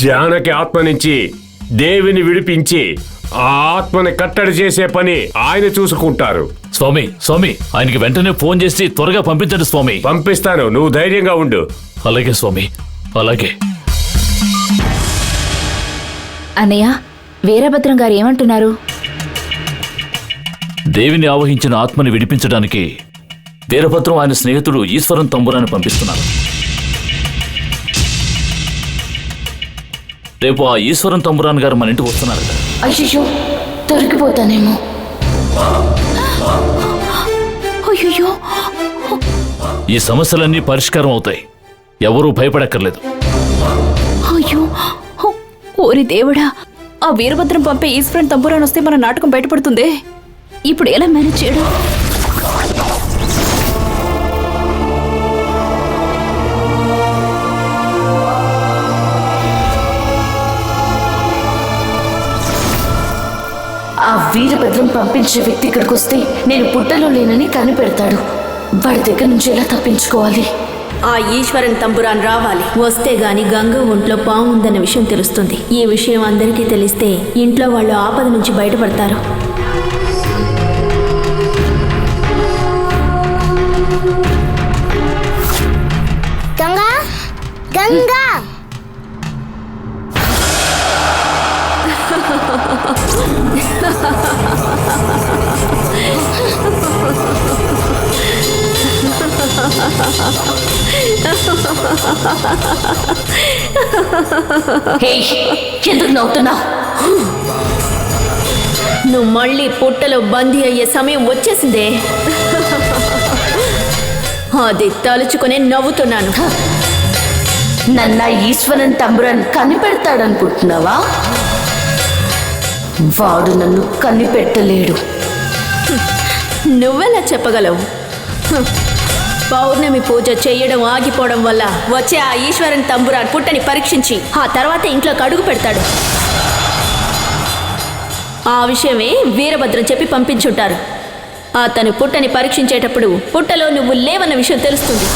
జానకి ఆత్మ నుంచి దేవిని విడిపించి ఆ ఆత్మని కట్టడి చేసే పని ఆయన చూసుకుంటారు. స్వామి స్వామి ఆయనకి వెంటనే ఫోన్ చేసి త్వరగా పంపించండి స్వామి. పంపిస్తాను, నువ్వు ధైర్యంగా ఉండు. అలాగే స్వామి, అలాగే. అన్నయ్య, వీరభద్రం గారు ఏమంటున్నారు? దేవిని ఆవహించిన ఆత్మని విడిపించడానికి వీరభద్రం ఆయన స్నేహితుడు ఈశ్వరం తంబురాన్ని పంపిస్తున్నారు. రేపు ఆ ఈశ్వరం తంబురాన్ గారు మన ఇంటికి వస్తున్నారు. అయ్యో, దొరికిపోతానేమో. అయ్యో, ఈ సమస్యలన్నీ పరిష్కారం అవుతాయి, ఎవరూ భయపడక్కర్లేదు. అయ్యో, ఓరి దేవుడా, ఆ వీరభద్రం పంపే ఈశ్వరన్ తంబురాన్ వస్తే మన నాటకం బయటపడుతుంది. ఇప్పుడు ఎలా మేనేజ్ చేయడం? ఆ వీరభద్రం పంపించే వ్యక్తి ఇక్కడికి వస్తే నేను పుట్టలో లేనని కనిపెడతాడు. వాడి దగ్గర నుంచి ఎలా తప్పించుకోవాలి? ఆ ఈశ్వరన్ తంబురాన్ రావాలి. వస్తే గాని గంగ ఒంట్లో పాము ఉందన్న విషయం తెలుస్తుంది. ఈ విషయం అందరికీ తెలిస్తే ఇంట్లో వాళ్ళు ఆపద నుంచి బయటపడతారు. గంగా, గంగా, ఎందుకు నవ్వుతున్నావు? నువ్వు మళ్ళీ పుట్టలో బందీ అయ్యే సమయం వచ్చేసిందే. అది తలుచుకునే నవ్వుతున్నాను. నన్న ఈశ్వరన్ తంబురాన్ కనిపెడతాడనుకుంటున్నావా? వాడు నన్ను కనిపెట్టలేడు. నువ్వెలా చెప్పగలవు? పౌర్ణమి పూజ చేయడం ఆగిపోవడం వల్ల వచ్చే ఆ ఈశ్వరన్ తంబురాన్ పుట్టని పరీక్షించి ఆ తర్వాత ఇంట్లోకి అడుగు పెడతాడు. ఆ విషయమే వీరభద్రం చెప్పి పంపించుంటారు. అతను పుట్టని పరీక్షించేటప్పుడు పుట్టలో నువ్వు లేవన్న విషయం తెలుస్తుంది.